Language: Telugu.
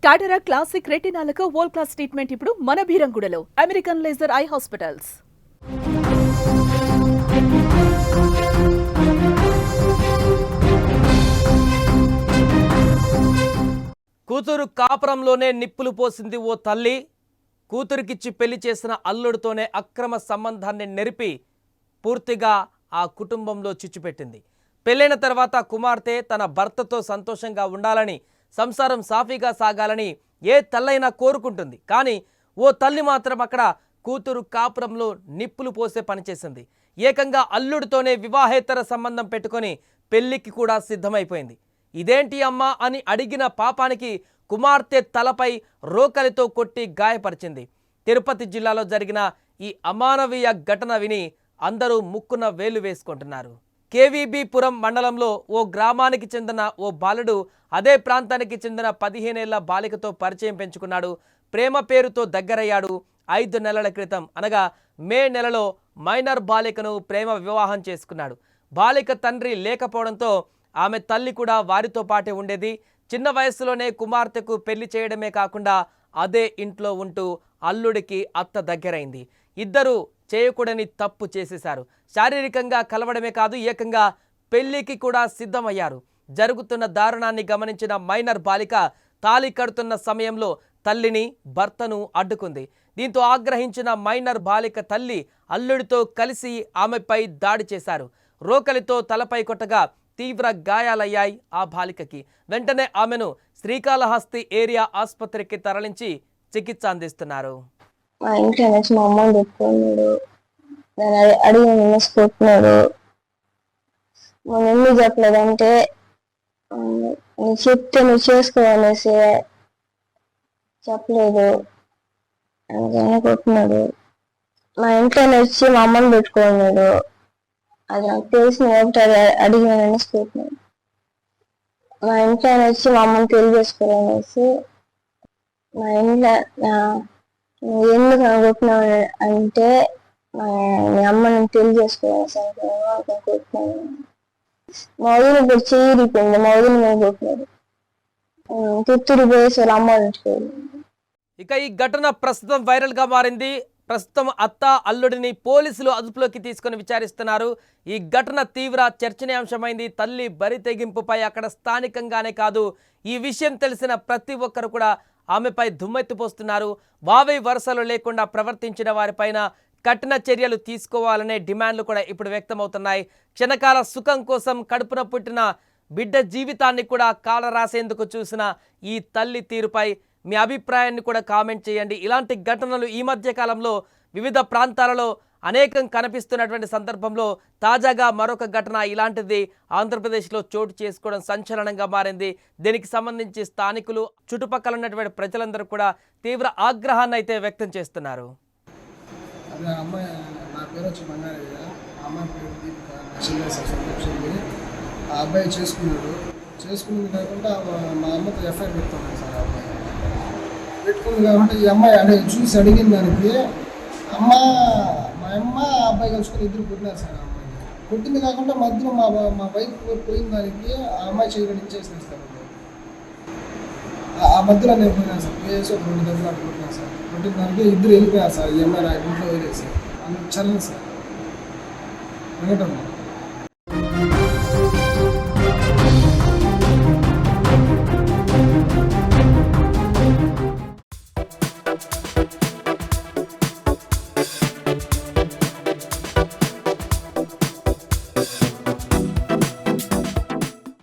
టాటరా క్లాసిక్ రెటినాలకు వరల్డ్ క్లాస్ ట్రీట్మెంట్ ఇప్పుడు మన భీరంగూడలో అమెరికన్ లేజర్ ఐ హాస్పిటల్స్. కూతురు కాపురంలోనే నిప్పులు పోసింది ఓ తల్లి. కూతురికిచ్చి పెళ్లి చేసిన అల్లుడితోనే అక్రమ సంబంధాన్ని నెరిపి పూర్తిగా ఆ కుటుంబంలో చిచ్చుపెట్టింది. పెళ్లైన తర్వాత కుమార్తె తన భర్తతో సంతోషంగా ఉండాలని, సంసారం సాఫీగా సాగాలని ఏ తల్లైనా కోరుకుంటుంది. కానీ ఓ తల్లి మాత్రం అక్కడ కూతురు కాపురంలో నిప్పులు పోసే పనిచేసింది. ఏకంగా అల్లుడితోనే వివాహేతర సంబంధం పెట్టుకొని పెళ్లికి కూడా సిద్ధమైపోయింది. ఇదేంటి అమ్మా అని అడిగిన పాపానికి కుమార్తె తలపై రోకలితో కొట్టి గాయపరిచింది. తిరుపతి జిల్లాలో జరిగిన ఈ అమానవీయ ఘటన విని అందరూ ముక్కున వేలు వేసుకుంటున్నారు. కేవీబీపురం మండలంలో ఓ గ్రామానికి చెందిన ఓ బాలుడు అదే ప్రాంతానికి చెందిన 15 ఏళ్ల బాలికతో పరిచయం పెంచుకున్నాడు. ప్రేమ పేరుతో దగ్గరయ్యాడు. 5 నెలల క్రితం అనగా మే నెలలో మైనర్ బాలికను ప్రేమ వివాహం చేసుకున్నాడు. బాలిక తండ్రి లేకపోవడంతో ఆమె తల్లి కూడా వారితో పాటే ఉండేది. చిన్న వయసులోనే కుమార్తెకు పెళ్లి చేయడమే కాకుండా అదే ఇంట్లో ఉంటూ అల్లుడికి అత్త దగ్గరైంది. ఇద్దరు చేయకూడని తప్పు చేసేశారు. శారీరకంగా కలవడమే కాదు, ఏకంగా పెళ్లికి కూడా సిద్ధమయ్యారు. జరుగుతున్న దారుణాన్ని గమనించిన మైనర్ బాలిక తాళి కడుతున్న సమయంలో తల్లిని, భర్తను అడ్డుకుంది. దీంతో ఆగ్రహించిన మైనర్ బాలిక తల్లి అల్లుడితో కలిసి ఆమెపై దాడి చేశారు. రోకలితో తలపై కొట్టగా తీవ్ర గాయాలయ్యాయి ఆ బాలికకి. వెంటనే ఆమెను శ్రీకాళహస్తి ఏరియా ఆసుపత్రికి తరలించి చికిత్స అందిస్తున్నారు. మా ఇంట్లో నుంచి మా అమ్మని పెట్టుకున్నాడు. నేను అడిగి నిన్నసుకుంటున్నాడు. మనం ఎందుకు చెప్పలేదంటే నువ్వు చెప్తే నువ్వు చేసుకోవాలనేసి చెప్పలేదు, అందుకని కొట్టున్నాడు. మా ఇంట్లో వచ్చి మా అమ్మని పెట్టుకున్నాడు. అది నాకు తెలిసిన ఒకటి అడిగి నిన్నసుకుంటున్నాడు. మా ఇంట్లో వచ్చి మా అమ్మని తెలియజేసుకోవాలనేసి మా ఇంట్లో నువ్వు ఎందుకు అనుకుంటున్నావు అంటే మీ అమ్మని తెలియజేసుకోవాలి కొట్టినాను. మా వదిన ఇప్పుడు చేరిపోయింది. మా వదిన మీద కొట్టినాడు. తిత్తూరు పోయేసి వాళ్ళ అమ్మ ఇంటికి. ఇక ఈ ఘటన ప్రస్తుతం వైరల్గా మారింది. ప్రస్తుతం అత్త అల్లుడిని పోలీసులు అదుపులోకి తీసుకుని విచారిస్తున్నారు. ఈ ఘటన తీవ్ర చర్చనీయాంశమైంది. తల్లి బరి తెగింపుపై అక్కడ స్థానికంగానే కాదు, ఈ విషయం తెలిసిన ప్రతి ఒక్కరు కూడా ఆమెపై దుమ్మెత్తిపోస్తున్నారు. వావై వరుసలు లేకుండా ప్రవర్తించిన వారిపైన కఠిన చర్యలు తీసుకోవాలనే డిమాండ్లు కూడా ఇప్పుడు వ్యక్తమవుతున్నాయి. క్షణకాల సుఖం కోసం కడుపున పుట్టిన బిడ్డ జీవితాన్ని కూడా కాలరాసేందుకు చూసిన ఈ తల్లి తీరుపై మీ అభిప్రాయాన్ని కూడా కామెంట్ చేయండి. ఇలాంటి ఘటనలు ఈ మధ్య కాలంలో వివిధ ప్రాంతాలలో అనేకం కనిపిస్తున్నటువంటి సందర్భంలో తాజాగా మరొక ఘటన ఇలాంటిది ఆంధ్రప్రదేశ్లో చోటు చేసుకోవడం సంచలనంగా మారింది. దీనికి సంబంధించి స్థానికులు, చుట్టుపక్కల ఉన్నటువంటి ప్రజలందరూ కూడా తీవ్ర ఆగ్రహాన్ని అయితే వ్యక్తం చేస్తున్నారు. అబ్బాయి చేసుకున్నది కాకుండా మా అమ్మతో ఎఫ్ఐఆర్ పెడుతున్నాను సార్. అబ్బాయి పెట్టుకుంది కాబట్టి ఈ అమ్మాయి చూసి అడిగిన దానికి మా అమ్మ అబ్బాయి కలుసుకొని ఇద్దరు కొట్టినారు సార్. ఆ అమ్మాయి కొట్టింది కాకుండా మధ్యలో మా వైఫ్ పోయిన దానికి ఆ అమ్మాయి చేయడం ఇచ్చేసినారు సార్. ఆ మధ్యలో నేను పోయినాను సార్. పోయేసి ఒక 2 దెబ్బలు అటు కొట్టినా సార్. కొట్టిన దానికి ఇద్దరు వెళ్ళిపోయారు సార్. ఈ అమ్మాయి ఇంట్లో వదిలేసి అందుకు చరణ్ సార్ వెంకటమ్మ.